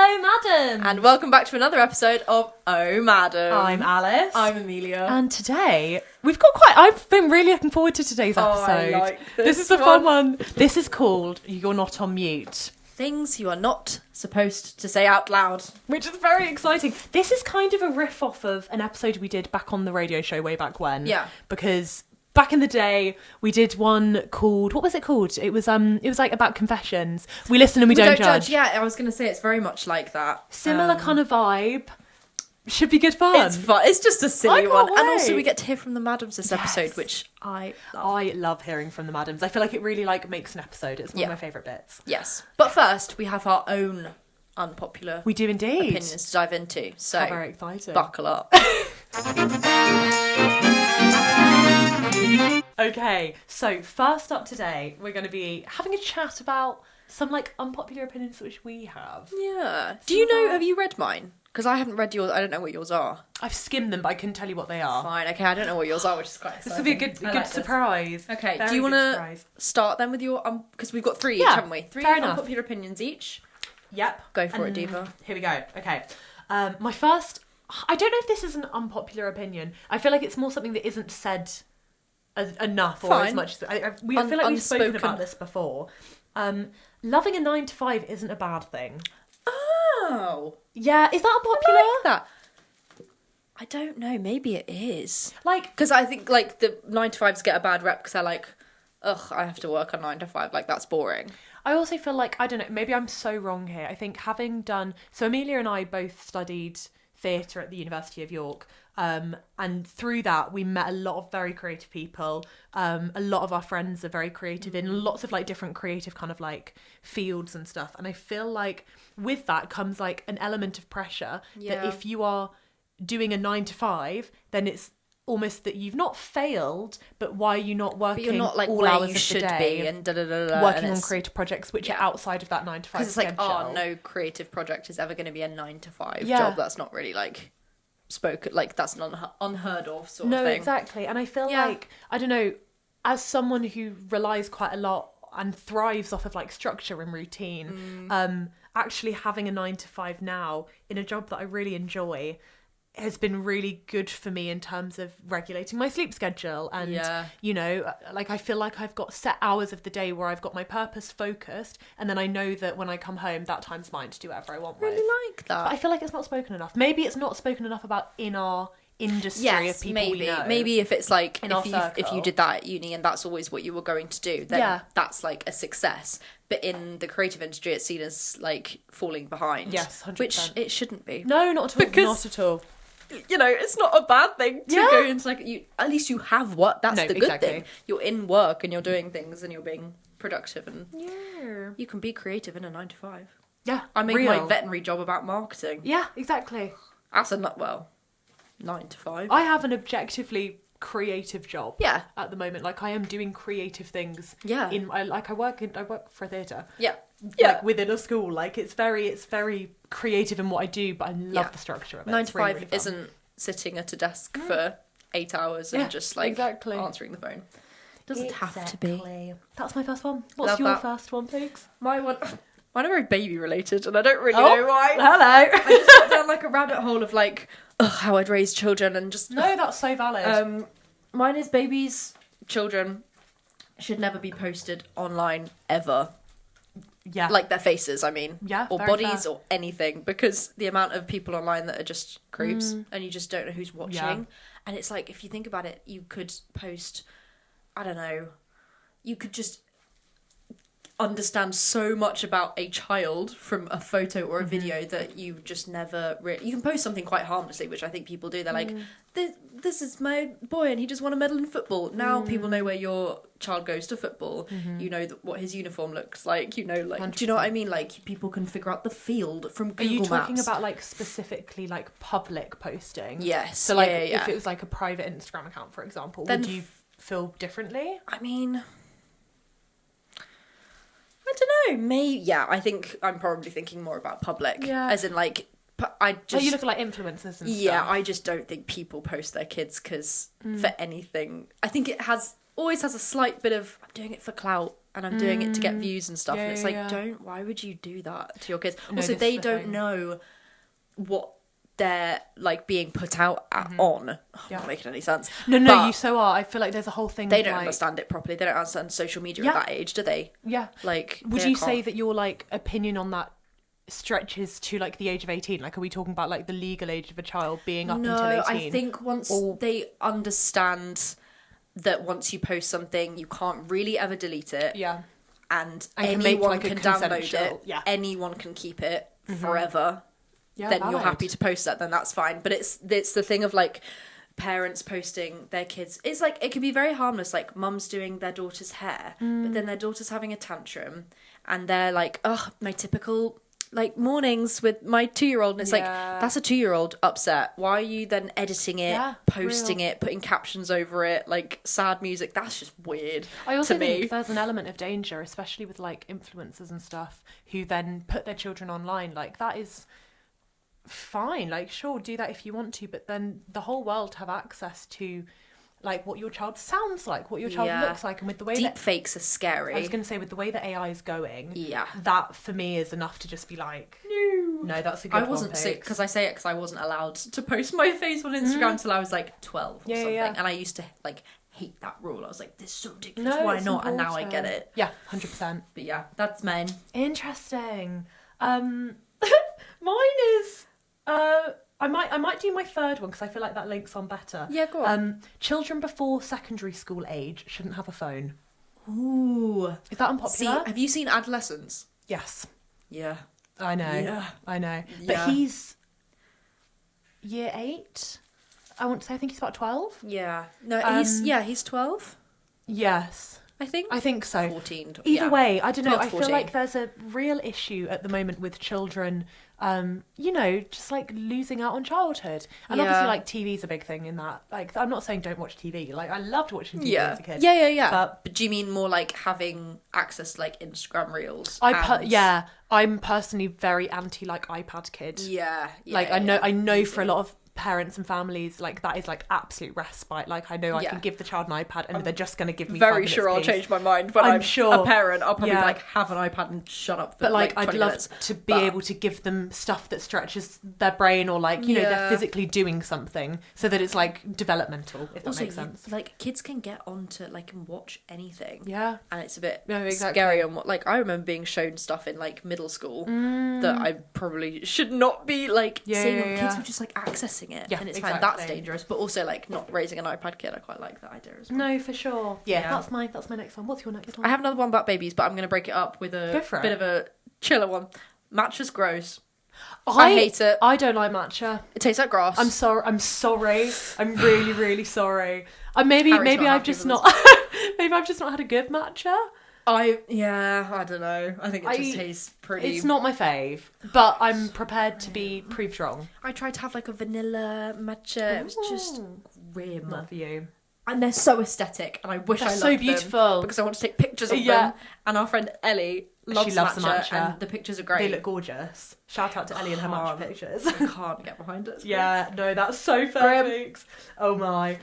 Hello, madam. And welcome back to another episode of Oh Madam. I'm Alice. I'm Amelia. And today, we've got I've been really looking forward to today's episode. I like this is a fun one. This is called You're Not on Mute. Things you are not supposed to say out loud. Which is very exciting. This is kind of a riff off of an episode we did back on the radio show way back when. Yeah. Because back in the day, we did one called, what was it called? It was like about confessions. We listen and we don't judge. Yeah, I was going to say it's very much like that. Similar kind of vibe. Should be good fun. It's fun. It's just a silly I one. can't And also wait. we get to hear from the madams this episode, which I love. I love hearing from the madams. I feel like it really makes an episode. It's one of my favourite bits. Yes. But first, we have our own unpopular We do indeed. opinions to dive into. So How very exciting. buckle up. Okay, so first up today, we're going to be having a chat about some unpopular opinions which we have. Yeah. Do you know, have you read mine? Because I haven't read yours. I don't know what yours are. I've skimmed them, but I couldn't tell you what they are. Fine. Okay, I don't know what yours are, which is quite exciting. This will be a good surprise. Okay, Very do you good want to surprise. start then with your because we've got three each, Yeah, haven't we? Three fair enough. unpopular opinions each. Yep. Go for it, Diva. Here we go. Okay. My first... I don't know if this is an unpopular opinion. I feel like it's more something that isn't said enough or as Fine. much. I feel like we've spoken Unspoken. about this before. Loving a 9-to-5 isn't a bad thing. Oh, Yeah, is that unpopular? I like that. I don't know. Maybe it is. Because I think the 9-to-5s get a bad rep because they're like, ugh, I have to work a 9-to-5. Like that's boring. I also feel like, I don't know, maybe I'm so wrong here. I think having done... So Amelia and I both studied theatre at the University of York. And through that, we met a lot of very creative people. A lot of our friends are very creative in lots of different creative kind of fields and stuff. And I feel like with that comes an element of pressure that if you are doing a 9-to-5, then it's almost that you've not failed, but why are you not working But you're not all where hours you of should the day be and da-da-da-da-da, working and on it's- creative projects which are outside of that 9-to-5 Because it's schedule. no creative project is ever going to be a 9-to-5 Yeah. job. That's not really spoken, that's not unheard of sort of No, thing. exactly. And I feel Yeah. I don't know, as someone who relies quite a lot and thrives off of structure and routine, actually having a 9-to-5 now in a job that I really enjoy has been really good for me in terms of regulating my sleep schedule and I feel like I've got set hours of the day where I've got my purpose focused, and then I know that when I come home that time's mine to do whatever I want with. Really like that. But I feel like it's not spoken enough. Maybe it's not spoken enough about in our industry of people maybe. we know. Maybe if it's in our if circle. you did that at uni and that's always what you were going to do, then that's a success. But in the creative industry, it's seen as falling behind. Yes, 100%. Which it shouldn't be. No, not at all. Because- Not at all. It's not a bad thing to Yeah. go into you. At least you have work. That's No, the good exactly. thing. You're in work and you're doing things and you're being productive and Yeah. you can be creative in a 9-to-5. Yeah. I make real. my veterinary job about marketing. Yeah, exactly. That's a 9-to-5. I have an objectively creative job. Yeah. At the moment, I am doing creative things. Yeah. I work for a theatre. Yeah. Within a school, it's very creative in what I do, but I love the structure of it. 9 It's to really, 5 really fun. isn't sitting at a desk for 8 hours and Yeah, just exactly. answering the phone. Doesn't have to be. That's my first one. What's Love your that. first one, please? Mine are very baby related and I don't really know why. Hello. I just got down a rabbit hole of how I'd raise children and just No, that's so valid. mine is babies, children should never be posted online ever. yeah. Their faces, I mean. Yeah, Or very bodies fair. or anything. Because the amount of people online that are just creeps and you just don't know who's watching. Yeah. And it's if you think about it, you could post, I don't know, you could just understand so much about a child from a photo or a video that you just never you can post something quite harmlessly, which I think people do. They're this is my boy and he just won a medal in football. Now people know where your child goes to football. You know what his uniform looks like. Do you know what I mean? People can figure out the field from Google Are you talking Maps. about specifically public posting? Yes. So yeah. if it was a private Instagram account, for example, Then would you feel differently? I mean, I don't know. I think I'm probably thinking more about public. Yeah. As in I just. Oh, you look at influencers and Yeah, stuff. I just don't think people post their kids because for anything. I think it always has a slight bit of I'm doing it for clout and I'm doing it to get views and stuff. Yeah, And it's yeah, like, yeah. why would you do that to your kids? No, Also, this they is the don't thing. know what they're like being put out on. Yeah. Not making any sense. No, But you so are. I feel like there's a whole thing. they of, don't like, understand it properly. They don't understand social media Yeah. at that age, do they? Yeah. Like, Would they you can't- say that your like opinion on that stretches to like the age of 18? Like, are we talking about like the legal age of a child being up until 18? I think once they understand that once you post something, you can't really ever delete it. Yeah. And can make, anyone like, a can download it. consensual- yeah. Anyone can keep it forever. Yeah. Then you're valid. happy to post that, then that's fine. But it's the thing of like parents posting their kids. It's like it can be very harmless, like mums doing their daughter's hair, but then their daughter's having a tantrum and they're like, oh, my typical like mornings with my 2-year-old, and it's like, Yeah. that's a 2-year-old upset. Why are you then editing it, Yeah, posting real. it, putting captions over it, like sad music? That's just weird. I also to think me. there's an element of danger, especially with like influencers and stuff who then put their children online. Like, that is fine. Like, sure, do that if you want to, but then the whole world have access to like what your child sounds like, what your child Yeah. looks like, and with the way Deep that fakes are scary. I was going to say, with the way that AI is going, Yeah. that for me is enough to just be like, no, that's a good I one. wasn't Pix. because I say it because I wasn't allowed to post my face on Instagram until I was like 12 or Yeah, something, yeah. and I used to like hate that rule. I was like, this is so ridiculous. No, Why it's not? And now I get important. it. Yeah, 100%. But yeah, that's men. Interesting. Mine is I might do my third one because I feel like that links on better. Yeah, go on. Children before secondary school age shouldn't have a phone. Ooh. Is that See, unpopular? have you seen Adolescence? Yes, Yeah. I know. Yeah. I know. Yeah. But he's year 8. I want to say I think he's about 12. Yeah. No, Um, he's 12, Yes, I think. I think so. 14. Either yeah. way, I don't know. 12, I feel 14. like there's a real issue at the moment with children, just like losing out on childhood. And Yeah. obviously, like, TV's a big thing in that. Like, I'm not saying don't watch TV. Like, I loved watching TV Yeah. as a kid. Yeah. But But do you mean more like having access to like Instagram Reels? yeah, I'm personally very anti like iPad kid. Yeah. Like, I know for a lot of parents and families, like, that is like absolute respite. Like, I know I Yeah. can give the child an iPad and they're just going to give me 5 Very minutes sure I'll peace. change my mind when I'm I'm sure. a parent. I'll probably Yeah. like have an iPad and shut up for But like, 20 I'd love minutes. to be But- able to give them stuff that stretches their brain, or like, you know, Yeah. they're physically doing something so that it's like developmental, if that Also, makes sense. like kids can get onto like and watch anything, Yeah. and it's a bit No, exactly. scary. On what like I remember being shown stuff in like middle school that I probably should not be like Yeah, seeing. yeah, Kids yeah. were just like accessing it, Yeah, and it's fine. That's exactly. dangerous, but also like not raising an iPad kid. I quite like that idea as well. No, for sure. Yeah, Yeah. that's my next one. What's your next one? I have another one about babies, but I'm going to break it up with Go a for bit it. of a chiller one. Matcha's gross. I hate it. I don't like matcha. It tastes like grass. I'm sorry. I'm really, really sorry. Maybe Harry's maybe not I've happy just with not maybe I've just not had a good matcha. I don't know. I think it just tastes pretty. It's not my fave, but I'm prepared to be proved wrong. I tried to have like a vanilla matcha. It was just grim. Not for you. And they're so aesthetic, and I wish They're I loved so them beautiful. because I want to take pictures of Yeah. them. And our friend Ellie loves, She loves matcha, the matcha. and the pictures are great. They look gorgeous. Shout out to Ellie and her matcha pictures. I can't get behind it. Yeah, no, that's so fair, Pix. Oh my.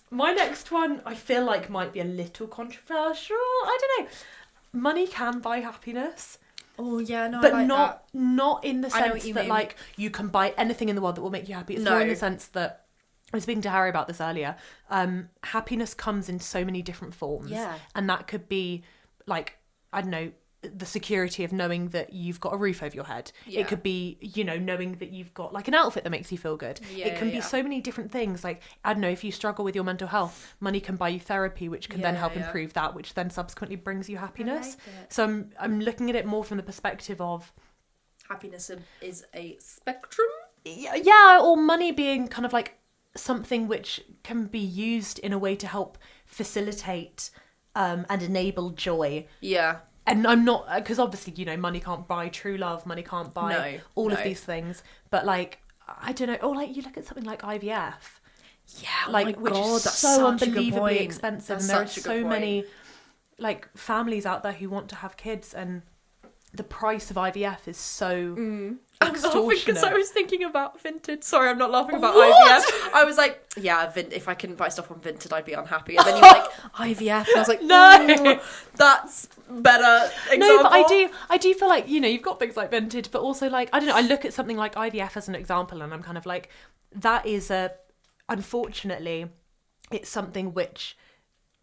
My next one, I feel like might be a little controversial. I don't know. Money can buy happiness, Oh yeah, no, but I like not in the I know sense what you that mean. like you can buy anything in the world that will make you happy. It's more in the sense that I was speaking to Harry about this earlier. Happiness comes in so many different forms. Yeah. And that could be like, I don't know, the security of knowing that you've got a roof over your head. Yeah. It could be, you know, knowing that you've got like an outfit that makes you feel good. Yeah, it can yeah. be so many different things. Like, I don't know, if you struggle with your mental health, money can buy you therapy, which can then Yeah, help yeah. improve that, which then subsequently brings you happiness. like it. So I'm looking at it more from the perspective of, Happiness is a spectrum. yeah, or money being kind of like something which can be used in a way to help facilitate and enable joy. Yeah. And I'm not, because obviously, you know, money can't buy true love, money can't buy No, all of no. these things. But like, I don't know, or like you look at something like IVF, Yeah. like, oh my which God, is that's so such a good unbelievably point. expensive, That's and there are such a good so point. many like families out there who want to have kids, and the price of IVF is so I'm laughing extortionate. because I was thinking about Vinted. Sorry, I'm not laughing about What? IVF. I was like, yeah, if I couldn't buy stuff on Vinted, I'd be unhappy. And then you were like, IVF. And I was like, No. "Ooh, that's better example." No, but I do feel like, you know, you've got things like Vinted, but also like, I don't know, I look at something like IVF as an example and I'm kind of like, that is unfortunately, it's something which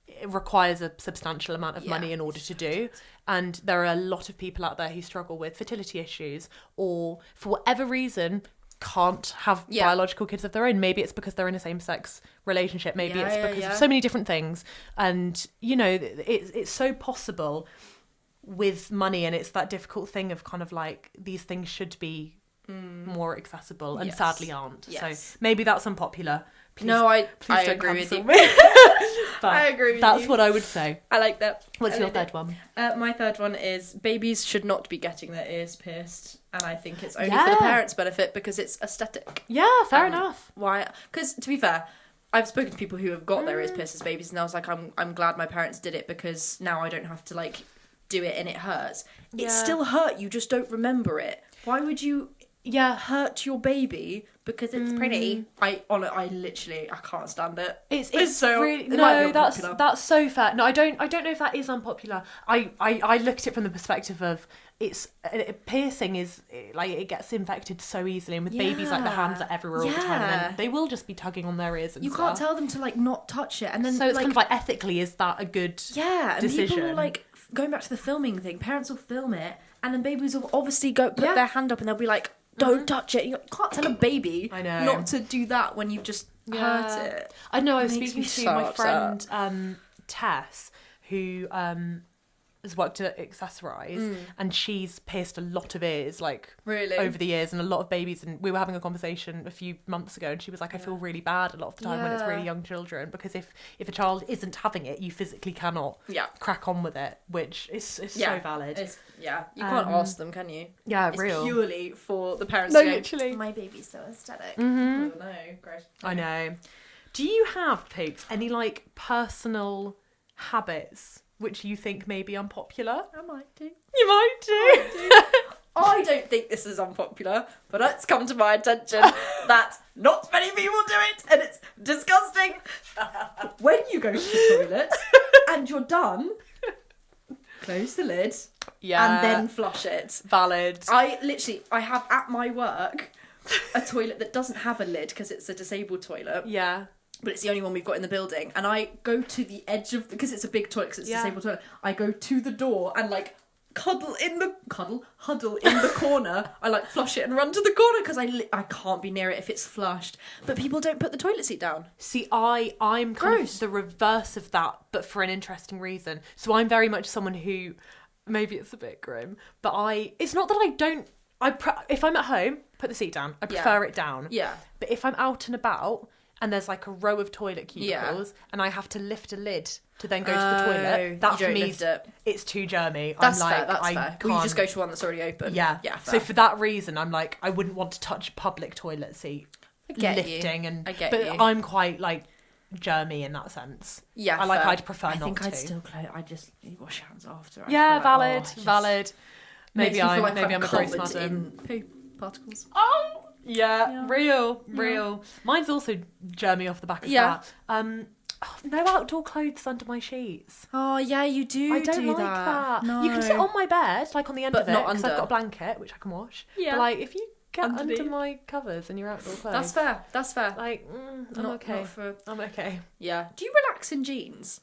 it requires a substantial amount of money in order to do. And there are a lot of people out there who struggle with fertility issues or for whatever reason can't have biological kids of their own. Maybe it's because they're in a same-sex relationship. Maybe it's because of so many different things. And, you know, it's so possible with money, and it's that difficult thing of kind of like these things should be more accessible and sadly aren't. So maybe that's unpopular. Please, no, I don't agree with you. cancel me. But I agree with that's you. what I would say. I like that. What's your third one? My third one is babies should not be getting their ears pierced, and I think it's only for the parents' benefit because it's aesthetic. Yeah, fair enough. Why? Because to be fair, I've spoken to people who have got their ears pierced as babies, and I was like, I'm glad my parents did it because now I don't have to like do it and it hurts. Yeah. It still hurt. You just don't remember it. Why would you? Hurt your baby because it's pretty. I literally Mm. can't stand it. It's so really it might be no. unpopular. That's so fair. No, I don't know if that is unpopular. I look at it from the perspective of it's piercing is like it gets infected so easily, and with babies like the hands are everywhere all the time, and then they will just be tugging on their ears and You stuff. can't tell them to like not touch it, and then So it's like, kind of like ethically, is that a good and decision? people will like going back to the filming thing. Parents will film it, and then babies will obviously go put their hand up, and they'll be like, "Don't touch it." You can't tell a baby I know. not to do that when you've just hurt it. I know. I was Makes speaking me to so my upset. friend Tess, who has worked at Accessorize, and she's pierced a lot of ears, like Really? over the years, and a lot of babies. And we were having a conversation a few months ago, and she was like, "I feel really bad a lot of the time when it's really young children, because if a child isn't having it, you physically cannot crack on with it," which is so valid. You can't ask them, can you? Yeah, It's real. purely for the parents No, to go, literally. my baby's so aesthetic. Mhm. Oh no, gross. I know. Do you have, Poops, any like personal habits which you think may be unpopular? I might do. You might do. I don't think this is unpopular, but it's come to my attention that not many people do it, and it's disgusting. When you go to the toilet and you're done, close the lid and then flush it. Valid. I have at my work a toilet that doesn't have a lid because it's a disabled toilet. Yeah. But it's the only one we've got in the building. And I go to the edge of... Because it's a big toilet, because it's a disabled toilet. I go to the door and, like, huddle in the corner. I, like, flush it and run to the corner because I can't be near it if it's flushed. But people don't put the toilet seat down. See, I'm kind of the reverse of that, but for an interesting reason. So I'm very much someone who... Maybe it's a bit grim, but it's not that I don't... if I'm at home, put the seat down. I prefer it down. Yeah. But if I'm out and about... and there's like a row of toilet cubicles, and I have to lift a lid to then go to the toilet. That you for don't me, lift it. It's too germy. That's I'm like, fair, that's I fair. can't. Well, you just go to one that's already open. Yeah. Yeah, So fair. for that reason, I'm like, I wouldn't want to touch a public toilet seat. I get lifting you. and I get but you. I'm quite like germy in that sense. Yeah, I'd fair. prefer not to. I think I'd still close. I just wash hands after. Yeah, I feel like, valid. makes me feel like Maybe I'm a gross covered madam. in poop particles. Oh, yeah, real. Mine's also germy off the back of that. No outdoor clothes under my sheets. Oh yeah, you do. I don't like that. No. You can sit on my bed, like on the end But of it, not because I've under. got a blanket which I can wash. Yeah. But like, if you get Underneath. under my covers and you're outdoor clothes, That's fair. That's fair. like, I'm Not- okay. not for- I'm okay. Yeah. Do you relax in jeans?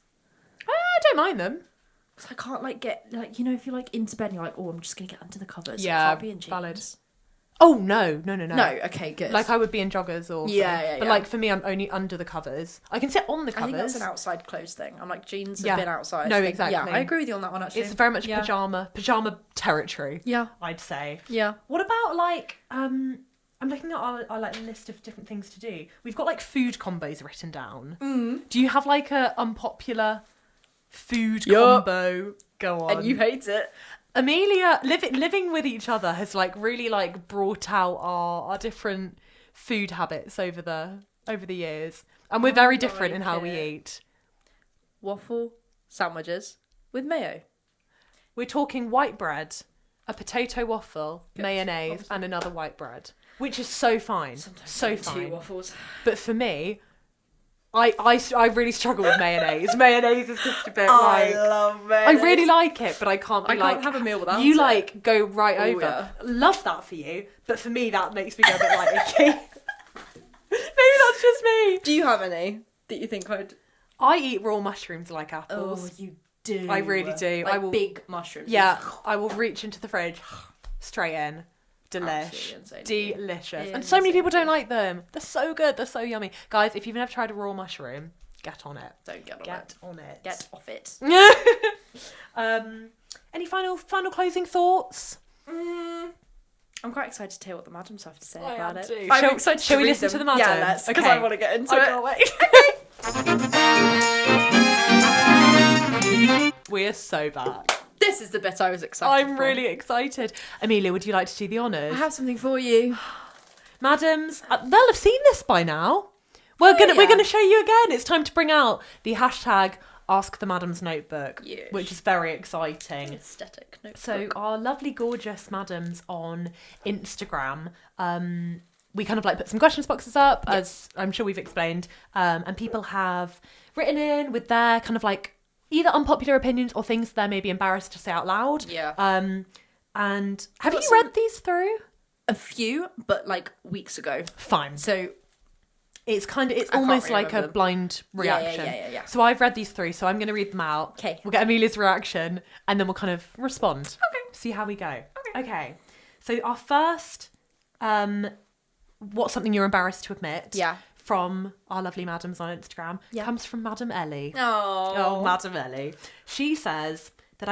I don't mind them. 'Cause I can't like get like if you're like into bed and you're like, oh, I'm just gonna get under the covers. Yeah, I can't be in jeans. valid. Oh no. No. Okay. Good. Like I would be in joggers or Yeah. But like for me, I'm only under the covers. I can sit on the I covers. think that's an outside clothes thing. I'm like jeans Yeah. have been outside. No, I think- exactly. Yeah, I agree with you on that one actually. It's very much Yeah. pajama territory. Yeah. I'd say. Yeah. What about like I'm looking at our like list of different things to do. We've got like food combos written down. Do you have like a unpopular food combo? Go on. And you hate it. Amelia living with each other has like really like brought out our different food habits over the years, and we're very different in how we eat. Waffle sandwiches with mayo. We're talking white bread a potato waffle, Good. mayonnaise, Obviously. and another white bread, which is so fine. Sometimes So I eat fine. 2 waffles. But for me, I really struggle with mayonnaise. Mayonnaise is just a bit I like... love I mayonnaise. really like it, but I can't be I can't like... have a meal without You it. like go right Oh, over. yeah. Love that for you, but for me that makes me go a bit like icky. Maybe that's just me. Do you have any that you think I'd... I eat raw mushrooms like apples. you do. I really do. Like I will- big mushrooms. Yeah, I will reach into the fridge, straight in. Delish. Absolutely insane. Delicious. And so many Insane. people don't like them. They're so good. They're so yummy. Guys, if you've never tried a raw mushroom, get on it. Don't get on Get it. on it. Get off it. Any final closing thoughts? I'm quite excited to hear what the madams have to say I about am it. too. I'm Shall- excited shall to we read listen to them. the Yeah, madams? let's, because Okay. I want to get into I it. can't wait. We're so back. This is the bit I was excited I'm for. really excited. Amelia, would you like to do the honours? I have something for you. Madams, they'll have seen this by now. We're yeah. gonna show you again. It's time to bring out the hashtag Ask the Madams Notebook, Yes. which is very exciting. Aesthetic notebook. So our lovely, gorgeous madams on Instagram, we kind of like put some questions boxes up, as I'm sure we've explained, and people have written in with their kind of like either unpopular opinions or things they're maybe embarrassed to say out loud. Yeah. And have you got some- read these through? a few, but like weeks ago. Fine. So It's can't almost really like a remember them. blind Yeah, reaction. yeah. So I've read these through, so I'm going to read them out. 'Kay. We'll get Amelia's reaction, and then we'll kind of respond. Okay. See how we go. Okay. So our first, what's something you're embarrassed to admit? Yeah. From our lovely madams on Instagram Yeah. comes from Madam Ellie. Oh. Oh, Madam Ellie. She says that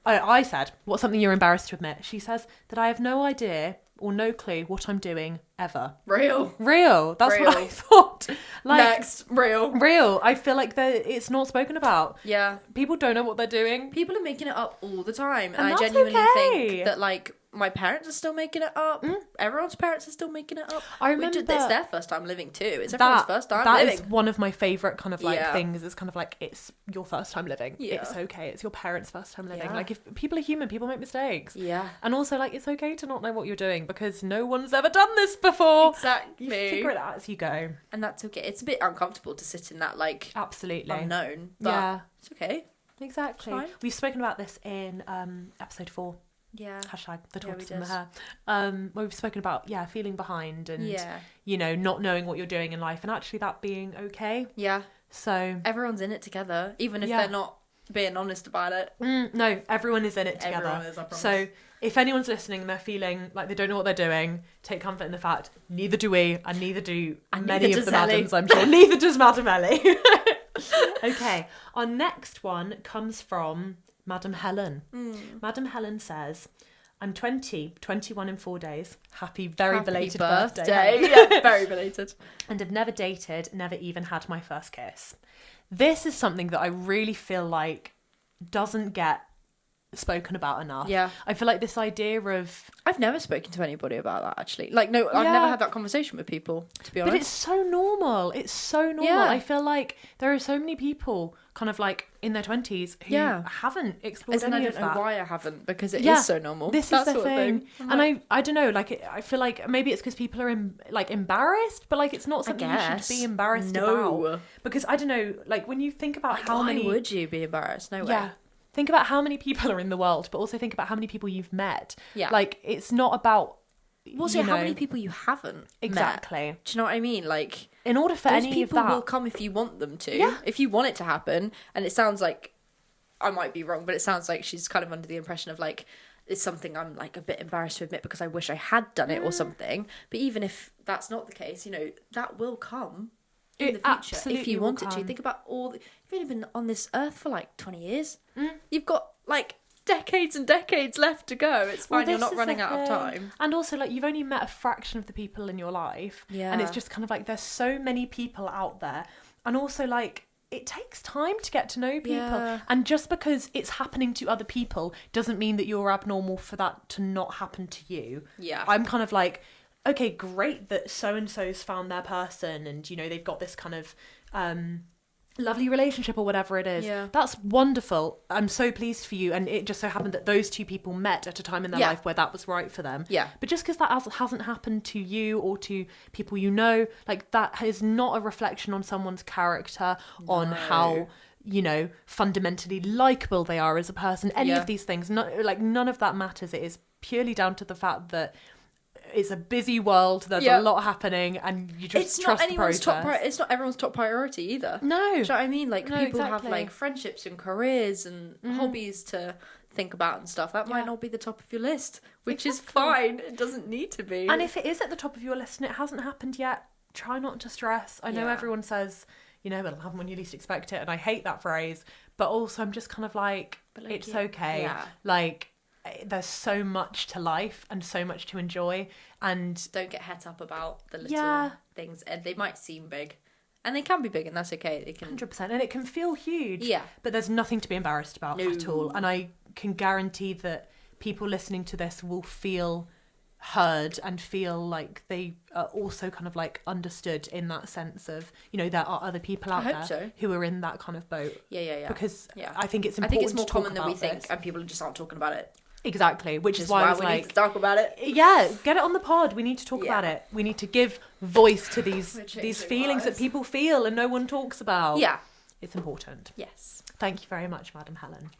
I said, what's something you're embarrassed to admit? She says that I have no idea or no clue what I'm doing ever. Real. Real. That's what Real. I thought. Like, Next. Real. real. I feel like it's not spoken about. Yeah. People don't know what they're doing. People are making it up all the time. And I that's genuinely okay. think that, like, my parents are still making it up. Everyone's parents are still making it up. I It's remember their first time living too. It's everyone's first time that living. is one of my favourite kind of like Yeah. things. It's kind of like it's your first time living. Yeah. It's okay. It's your parents' first time living. Yeah. Like if people are human, people make mistakes. Yeah. And also like it's okay to not know what you're doing because no one's ever done this before. Exactly. You figure it out as you go. And that's okay. It's a bit uncomfortable to sit in that, like, Absolutely. unknown. But Yeah. it's okay. Exactly. Fine. We've spoken about this in episode 4. Yeah. Hashtag the Yeah, we tortoise in the did. hair. Where we've spoken about feeling behind and Yeah. not knowing what you're doing in life and actually that being okay. Yeah. So Everyone's in it together, even if Yeah. they're not being honest about it. no, everyone is in it together. Everyone is, I promise. So if anyone's listening and they're feeling like they don't know what they're doing, take comfort in the fact neither do we, and neither do And many neither of the does Ellie. madams, I'm sure. Neither does Madam Ellie. Okay, our next one comes from Madam Helen. Madam Helen says, I'm 21 in 4 days. Happy belated birthday. Helen. Yeah, very belated. And have never dated, never even had my first kiss. This is something that I really feel like doesn't get spoken about enough. Yeah. I feel like this idea of... I've never spoken to anybody about that, actually. Like, no, I've Yeah. never had that conversation with people, to be honest. But it's so normal. It's so normal. Yeah. I feel like there are so many people kind of like in their 20s who Yeah. haven't explored As in, any I of don't know that. why I haven't, because it is Yeah, so normal. This that is the sort of thing. I'm And like, I don't know, like I feel like maybe it's because people are embarrassed, but like it's not something you guess. should be embarrassed No. about. Because I don't know, like when you think about how why many... would you be embarrassed? No way. Yeah. Think about how many people are in the world, but also think about how many people you've met. Yeah. Like, it's not about... Also, you how know- many people you haven't met? Exactly. Do you know what I mean? Like, In order for those any of people that... will come if you want them to. Yeah. If you want it to happen, and it sounds like, I might be wrong, but it sounds like she's kind of under the impression of like, it's something I'm like a bit embarrassed to admit because I wish I had done it or something. But even if that's not the case, that will come in It the future if absolutely you will want it to. come. Think about you've only been on this earth for like 20 years. You've got like decades and decades left to go. It's Well, fine, you're this not is running the out of thing. time. And also, like, you've only met a fraction of the people in your life. Yeah. And it's just kind of like, there's so many people out there. And also, like, it takes time to get to know people. Yeah. And just because it's happening to other people doesn't mean that you're abnormal for that to not happen to you. Yeah. I'm kind of like, okay, great that so-and-so's found their person and, they've got this kind of lovely relationship or whatever it is. Yeah. That's wonderful. I'm so pleased for you. And it just so happened that those two people met at a time in their Yeah. life where that was right for them. Yeah. But just because that hasn't happened to you or to people you know, like that is not a reflection on someone's character, on how, you know, fundamentally likable they are as a person. Any Yeah. of these things, none of that matters. It is purely down to the fact that it's a busy world. There's Yeah. a lot happening, and you just It's trust not the anyone's process. it's not everyone's top priority either. No. Do you know what I mean? Like, No, people have exactly. like friendships and careers and hobbies to think about and stuff. That might Yeah. not be the top of your list, which is Exactly. fine. It doesn't need to be. And if it is at the top of your list and it hasn't happened yet, try not to stress. I know Yeah. everyone says, you know, it'll happen when you least expect it, and I hate that phrase, but also I'm just kind of like, But, like, it's yeah. okay. Yeah. Like, there's so much to life and so much to enjoy, and Don't get het up about the little Yeah. things, and they might seem big, and they can be big, and that's okay. They can. 100%, and it can feel huge. Yeah. But there's nothing to be embarrassed about No. at all. And I can guarantee that people listening to this will feel heard and feel like they are also kind of like understood in that sense of, you know, there are other people out hope there so. who are in that kind of boat. Yeah. Because Yeah. I think it's I important think it's more to talk common than we about think, this. and people just aren't talking about it. Exactly, which is Which why I was we need like, to talk about it. yeah, get it on the pod. We need to talk Yeah. about it. We need to give voice to these We're changing these feelings that lives. people feel and no one talks about. Yeah. It's important. Yes. Thank you very much, Madam Helen.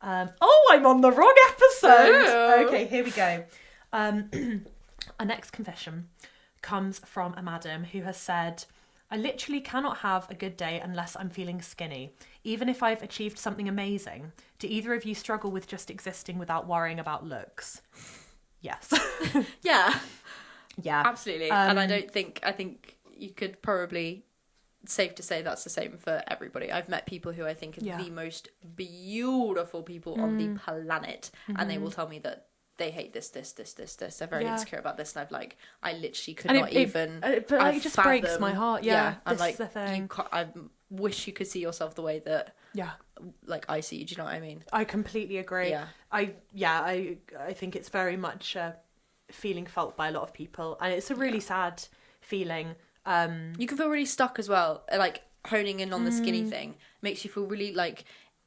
I'm on the wrong episode. Oh. Okay, here we go. Our next confession comes from a madam who has said, I literally cannot have a good day unless I'm feeling skinny, even if I've achieved something amazing. Do either of you struggle with just existing without worrying about looks? Yes. Yeah. Yeah. Absolutely. And I think you could probably, safe to say that's the same for everybody. I've met people who I think are Yeah. the most beautiful people on the planet, and they will tell me that they hate this. They're very Yeah. insecure about this, and I literally could And not even. but like, it just breaks fathom- my heart. Yeah. I'm This like, is the thing. I wish you could see yourself the way that Yeah. like I see you. Do you know what I mean? I completely agree. Yeah. I think it's very much a feeling felt by a lot of people, and it's a really sad feeling. You can feel really stuck as well. Like, honing in on the skinny Mm. thing makes you feel really like,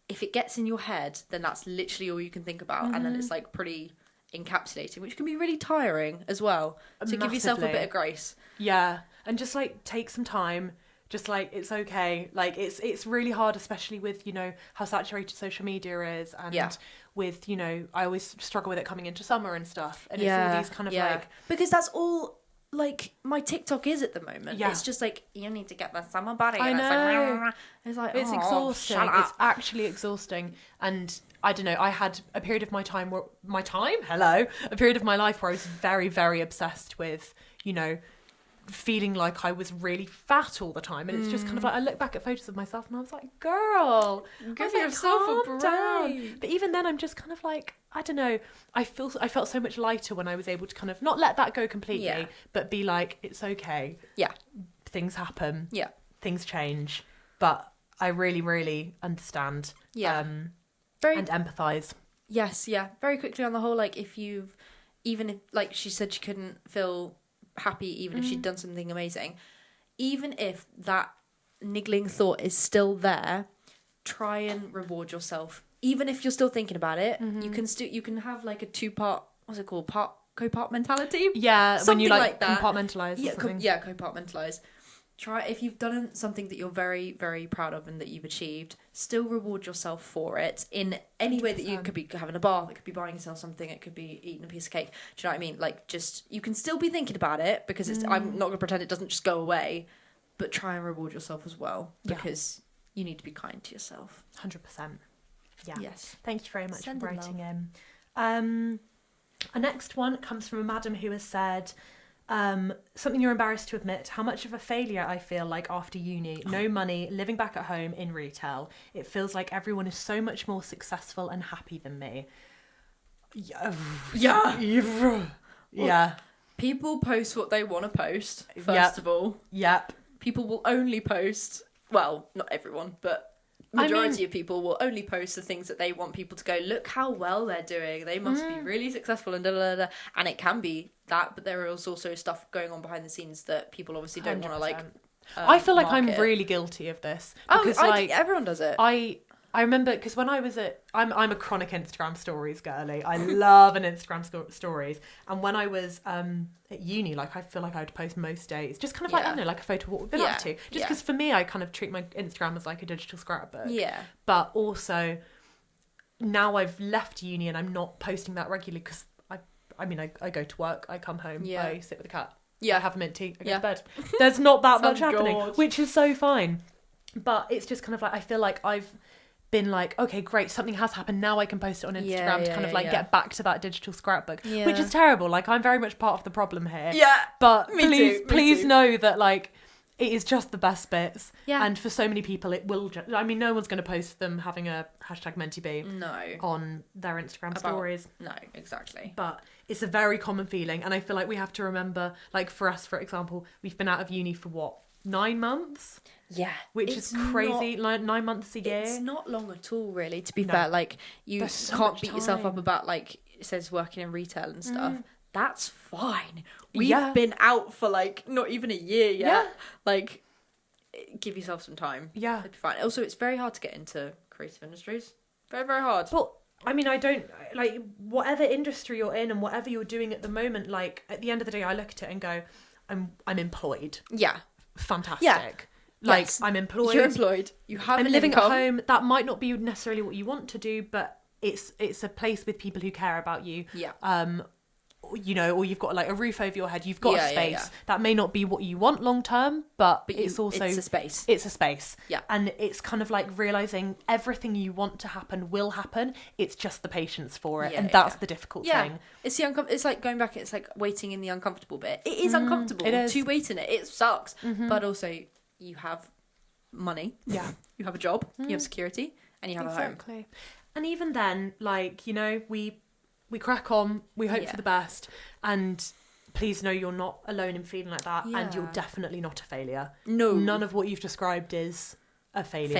if it gets in your head, then that's literally all you can think about, and Mm-hmm. then it's like pretty encapsulating, which can be really tiring as well. So give yourself a Massively. bit of grace. Yeah, and just like take some time. Just like, it's okay. Like, it's really hard, especially with, you know, how saturated social media is, and Yeah. with, you know, I always struggle with it coming into summer and stuff, and it's all these kind of like, because that's all like my TikTok is at the moment. Yeah. It's just like, you need to get the summer body. I and know. It's like, it's oh, exhausting. shut up. It's actually exhausting. And I don't know, I had a period of a period of my life where I was very, very obsessed with, you know, feeling like I was really fat all the time. And it's just kind of like, I look back at photos of myself and I was like, girl, I Give was like, yourself a calm down. break. But even then I'm just kind of like, I don't know, I felt so much lighter when I was able to kind of not let that go completely, Yeah. but be like, it's okay. Yeah. Things happen. Yeah. Things change. But I really, really understand. Yeah. Very And empathise. Yes, yeah. Very quickly on the whole, like, even if, like she said, she couldn't feel happy even if she'd done something amazing, even if that niggling thought is still there, try and reward yourself. Even if you're still thinking about it, you can have like a two-part, what's it called, compartmentality? Yeah, when you Something like like that. compartmentalise or Yeah, something. compartmentalize. Try, if you've done something that you're very, very proud of and that you've achieved, still reward yourself for it in any way that you 100%. could be having a bath, it could be buying yourself something, it could be eating a piece of cake. Do you know what I mean? Like, just, you can still be thinking about it, because it's, I'm not going to pretend it doesn't just go away, but try and reward yourself as well, Yeah. because you need to be kind to yourself. 100%. Yeah. Yes. Thank you very much Send for in writing in. Our next one comes from a madam who has said, something you're embarrassed to admit, how much of a failure I feel like after uni, no money, living back at home in retail. It feels like everyone is so much more successful and happy than me. Yeah. Yeah. People post what they want to post, Yep. first of all. Yep. People will only post, well, not everyone, but majority of people will only post the things that they want people to go, look how well they're doing, they must be really successful, and da da da. And it can be that, but there is also stuff going on behind the scenes that people obviously don't want to like I feel like I'm market. really guilty of this Oh, because everyone does it. I remember because when I was I'm a chronic Instagram stories girly. I love an Instagram stories. And when I was at uni, like I feel like I'd post most days, just kind of like I don't know, like a photo of what we've been up to. Just because for me, I kind of treat my Instagram as like a digital scrapbook. Yeah. But also now I've left uni and I'm not posting that regularly because I go to work, I come home, I sit with the cat. Yeah. I have a mint tea, I go to bed. There's not that much happening, God. which is so fine. But it's just kind of like, I feel like I've been like, okay, great, something has happened. Now I can post it on Instagram to kind of like get back to that digital scrapbook, which is terrible. Like, I'm very much part of the problem here. Yeah. But Me please too. know that like, it is just the best bits. Yeah. And for so many people, it will just, I mean, no one's going to post them having a hashtag MentiBee No. on their Instagram stories. No, exactly. But it's a very common feeling. And I feel like we have to remember, like for us, for example, we've been out of uni for what, 9 months? Yeah. Which is crazy. Like 9 months a year. It's not long at all, really, to be fair. Like, you There's so can't much beat yourself up time. about, like, it says working in retail and stuff. That's fine. We've Yeah. been out for, like, not even a year yet. Yeah. Like, give yourself some time. Yeah. It'd be fine. Also, it's very hard to get into creative industries. Very, very hard. But I mean, I don't like whatever industry you're in and whatever you're doing at the moment. Like at the end of the day, I look at it and go, I'm employed. Yeah. Fantastic. Yeah. Like Yes. I'm employed. You're employed. You have I'm an living income. at home. That might not be necessarily what you want to do, but it's a place with people who care about you. Yeah. You know, or you've got like a roof over your head. You've got a Yeah, space. yeah. That may not be what you want long term, but it's also it's a space. It's a space. Yeah. And it's kind of like realizing everything you want to happen will happen. It's just the patience for it. Yeah, and yeah, that's yeah. the difficult Yeah, thing. it's the it's like going back. It's like waiting in the uncomfortable bit. It is uncomfortable it is. to wait in it. It sucks, but also you have money. Yeah. You have a job. You have security, and you have a home. Exactly. And even then, like, you know, we crack on, we hope Yeah. for the best, and please know you're not alone in feeling like that, and you're Yeah. definitely not a failure. No. None of what you've described is a failure.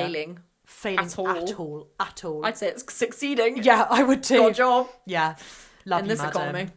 Failing At all. at all. At all. I'd say it's succeeding. Yeah, I would too. Got a job Yeah. Love in you, this madam. economy.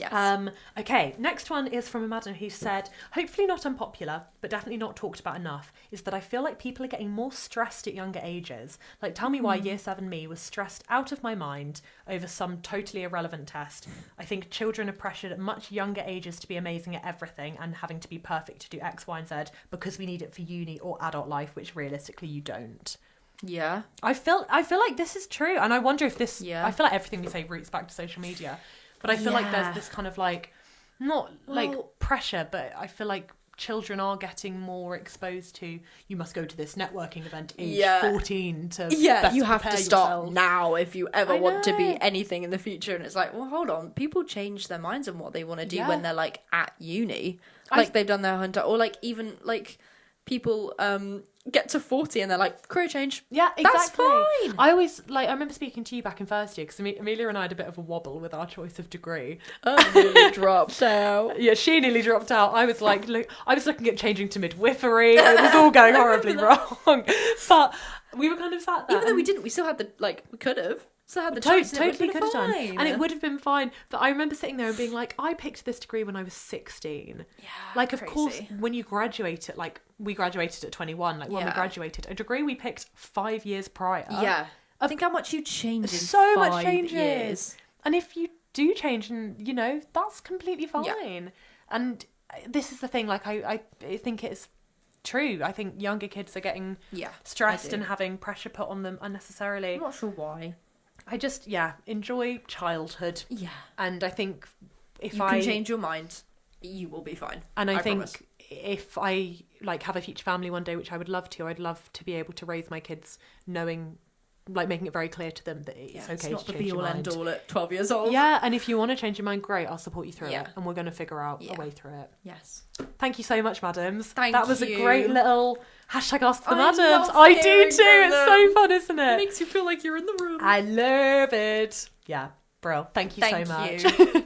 Yes. Okay, next one is from a madam who said, hopefully not unpopular, but definitely not talked about enough, is that I feel like people are getting more stressed at younger ages. Like, tell me why year 7 me was stressed out of my mind over some totally irrelevant test. I think children are pressured at much younger ages to be amazing at everything and having to be perfect to do X, Y, and Z because we need it for uni or adult life, which realistically you don't. Yeah. I feel like this is true, and I wonder if this. Yeah. I feel like everything we say roots back to social media, but I feel like Yeah. there's this kind of like, not like Well- pressure, but I feel like children are getting more exposed to. You must go to this networking event age Yeah. 14 to Yeah, you have to prepare start yourself. now if you ever I want to be know. anything in the future. And it's like, well, hold on. People change their minds on what they want to do Yeah. when they're like at uni. I- Like they've done their hunter, or like even like people get to 40 and they're like, career change. Yeah, That's exactly. fine. I always like. I remember speaking to you back in first year because Amelia and I had a bit of a wobble with our choice of degree. I nearly dropped out. Yeah, she nearly dropped out. I was like, I was looking at changing to midwifery. It was all going horribly wrong. But we were kind of sat there. Even though we didn't, we still had the, like, we could have. Still had the To- choice. and it totally would've could have been done, fine. and it would have been fine. But I remember sitting there and being like, I picked this degree when I was 16. Yeah, Like, of crazy. course, when you graduate at like we graduated at 21. Like when we Yeah. graduated, a degree we picked 5 years prior. Yeah. I think how much you change in So much 5 changes. years. And if you do change, and you know, that's completely fine. Yeah. And this is the thing. Like I think it's true. I think younger kids are getting Yeah. stressed I do. and having pressure put on them unnecessarily. I'm not sure why. I just enjoy childhood. Yeah. And I think if You can change your mind, you will be fine. and I think promise. if I like have a future family one day, which I would love to, I'd love to be able to raise my kids knowing, like making it very clear to them that it's okay not to the change be your all mind. end all at 12 years old. Yeah, and if you want to change your mind, great, I'll support you through Yeah. it, and we're going to figure out Yeah. a way through it. Yes. Thank you so much, madams. Thank that was you. a great little hashtag Ask the I Madams. love I do hearing too. from It's them. so fun, isn't It it? makes you feel like you're in the room. I love it. Yeah, bro. Thank you Thank so much. you.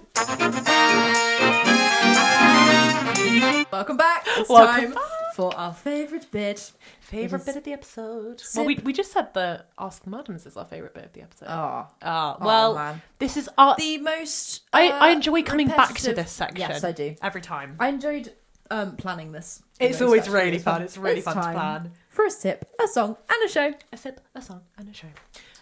Welcome back. It's Welcome time for our favourite bit. Favorite It is bit of the episode? Sip. Well, we just said the Ask the Madams is our favorite bit of the episode. Oh, Well, man. this is our. The most. I enjoy coming back to repetitive- this section. Yes, I do. Every time. I enjoyed planning this. It's most, always actually. really It's fun. It's really It's fun to time plan. for a sip, a song, and a show. A sip, a song, and a show.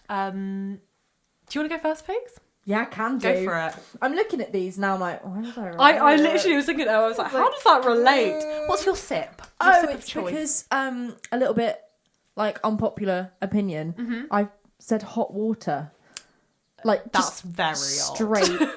Do you want to go first, Pigs? Yeah, I can do. Go for it. I'm looking at these now. I'm like, why was I right? I literally was thinking, I was like, how does that relate? What's your sip? Your Oh, sip of it's choice. because a little bit like unpopular opinion. Mm-hmm. I said hot water. Like That's just very straight. odd.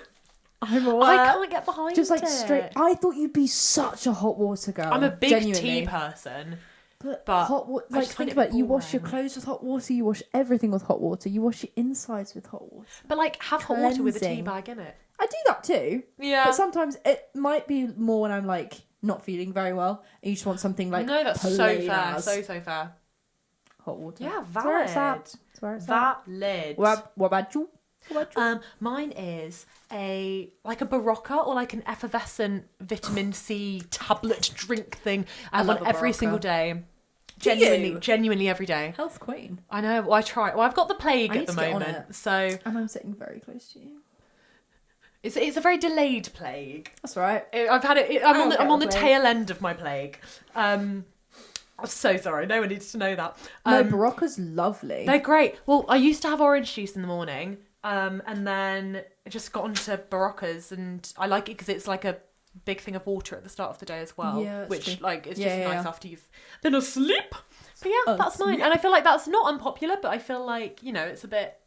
I'm I aware. can't get behind Just like it. straight. I thought you'd be such a hot water girl. I'm a big genuinely. tea person. But I hot water. Like just find think it about it. You wash your boring. clothes with hot water. You wash everything with hot water. You wash your insides with hot water. But like, have hot water with a tea Cleansing. bag in it. I do that too. Yeah. But sometimes it might be more when I'm like not feeling very well and you just want something like no, that's so plain fair. as So fair. hot water. Yeah, That's where it's valid. at. That's where it's at. Valid. What about you? What about you? Mine is a Barocca or like an effervescent vitamin C tablet drink thing. I have love one a every Barocca. single day. Do you? Genuinely every day. Health queen. I know. Well, I try. Well, I've got the plague I at need the to get on moment, it. so And I'm sitting very close to you. it's a very delayed plague. That's right. I've had it. I'm get on the the plague. tail end of my plague. I'm so sorry. No one needs to know that. No, Barocca's lovely. They're great. Well, I used to have orange juice in the morning, and then I just got onto Baroccas, and I like it because it's like a big thing of water at the start of the day as well, Yeah, that's which true. like it's Yeah, just yeah, nice yeah. after you've been asleep. But yeah, that's mine, and I feel like that's not unpopular, but I feel like it's a bit.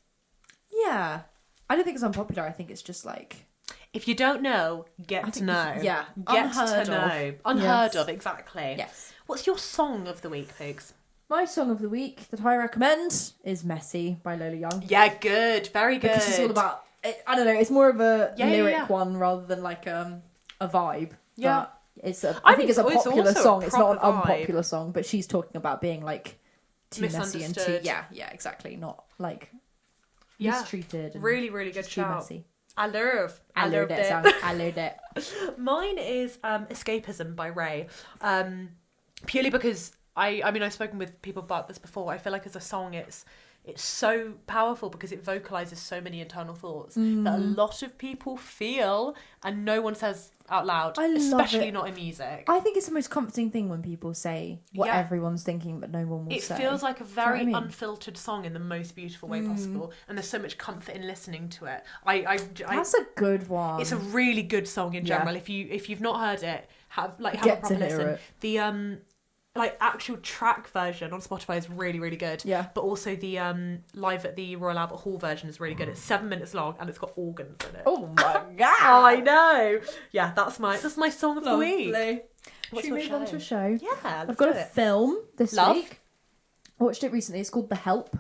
Yeah. I don't think it's unpopular. I think it's just like... If you don't know, get to think know. it's- yeah, get unheard to of. know. Unheard Yes. of, exactly. Yes. What's your song of the week, Pigs? My song of the week that I recommend is Messy by Lola Young. Yeah, good, very good. Because it's all about... I don't know, it's more of a Yeah, lyric yeah. one rather than like a vibe. Yeah. But it's a, I I think think it's a it's popular also a song. It's not an proper vibe. unpopular song, but she's talking about being like too messy and too... Misunderstood. Yeah, exactly. Not like Yeah. mistreated. And Really, really good just too shout. messy. I love that it. song. I love it. Mine is Escapism by Ray. Purely because I mean I've spoken with people about this before. I feel like as a song it's so powerful because it vocalizes so many internal thoughts that a lot of people feel and no one says out loud, I love especially it. not in music. I think it's the most comforting thing when people say what Yeah. everyone's thinking but no one will It say. feels like a what very I mean? unfiltered song in the most beautiful way possible, and there's so much comfort in listening to it. I That's a good one. It's a really good song in Yeah. general. If you've not heard it, have a Get proper to hear listen. it. The like actual track version on Spotify is really, really good. Yeah. But also the live at the Royal Albert Hall version is really good. It's 7 minutes long and it's got organs in it. Oh my god! I know. Yeah, that's my song of the week. Lovely. What's Should we your move on show? to a show? Yeah, let's I've got do a it. film this Love. week. I watched it recently. It's called The Help.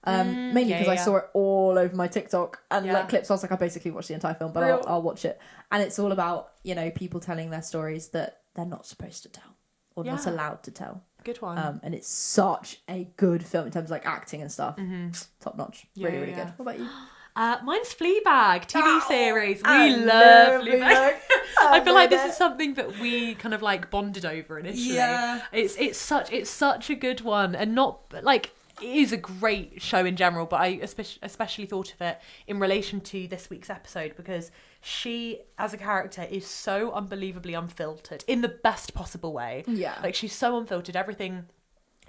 Mainly yeah, because I yeah. saw it all over my TikTok and Yeah. like clips. I was like, I basically watched the entire film, but Real. I'll watch it. And it's all about people telling their stories that they're not supposed to tell or not Yeah. allowed to tell. Good one. And it's such a good film in terms of like acting and stuff. Top notch. Yeah, Really, really yeah. good. What about you? Mine's Fleabag TV series. We I love love Fleabag. Fleabag. I feel like love this it. is something that we kind of like bonded over initially. Yeah. It's such a good one, and not like it is a great show in general, but I especially thought of it in relation to this week's episode because she, as a character, is so unbelievably unfiltered in the best possible way. Yeah. Like she's so unfiltered. Everything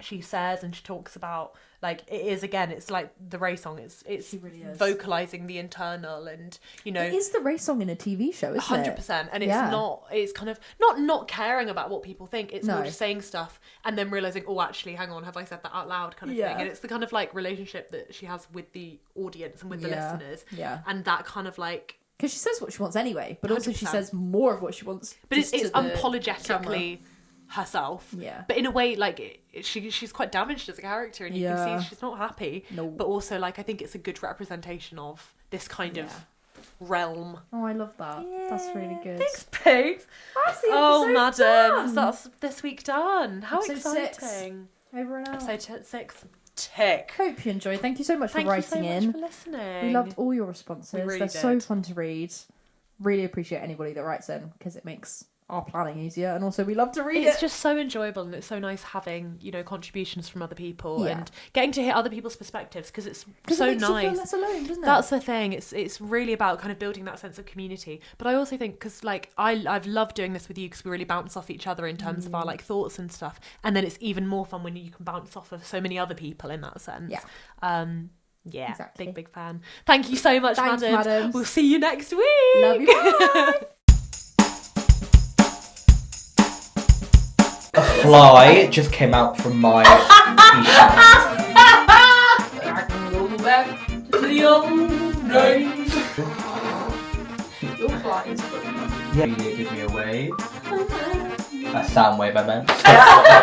she says and she talks about, like it is again, it's like the Ray song. It's She really is. vocalizing the internal, and It is the race song in a TV show, isn't it? 100%, and it's Yeah. not. It's kind of not caring about what people think. It's more No. just saying stuff and then realizing, oh, actually, hang on, have I said that out loud? Kind of Yeah. thing. And it's the kind of like relationship that she has with the audience and with the Yeah. listeners. Yeah. And that kind of like, Because she says what she wants anyway, but also she 100%. says more of what she wants. but just it's to the unapologetically herself. Yeah. But in a way, like she's quite damaged as a character, and you Yeah. can see she's not happy. No. But also, like I think it's a good representation of this kind of realm. Oh, I love that. That's really good. Thanks, Pigs. That's the Oh, episode madam, done. that's this week done. How Episode 6. exciting! Over and out. Episode 6, tick. Hope you enjoyed. Thank you so much Thank for you so writing much in. for listening. We loved all your responses. We really They're so did. fun to read. Really appreciate anybody that writes in because it makes our planning easier, and also we love to read It's it. just so enjoyable, and it's so nice having, you know, contributions from other people Yeah. and getting to hear other people's perspectives, because it's Because so it makes nice. you feel less alone, doesn't it? That's the thing. It's really about kind of building that sense of community. But I also think, because like I've loved doing this with you, because we really bounce off each other in terms of our like thoughts and stuff. And then it's even more fun when you can bounce off of so many other people in that sense. Yeah. Yeah. Exactly. Big fan. Thank you so much, Thanks, madams. madams. We'll see you next week. Love you. Bye. A fly just came out from my t-shirt. I can go back to the old days. Your fly is funny. Yeah, give me a wave. A sound wave, I meant. A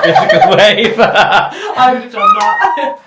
physical wave. I would have done that.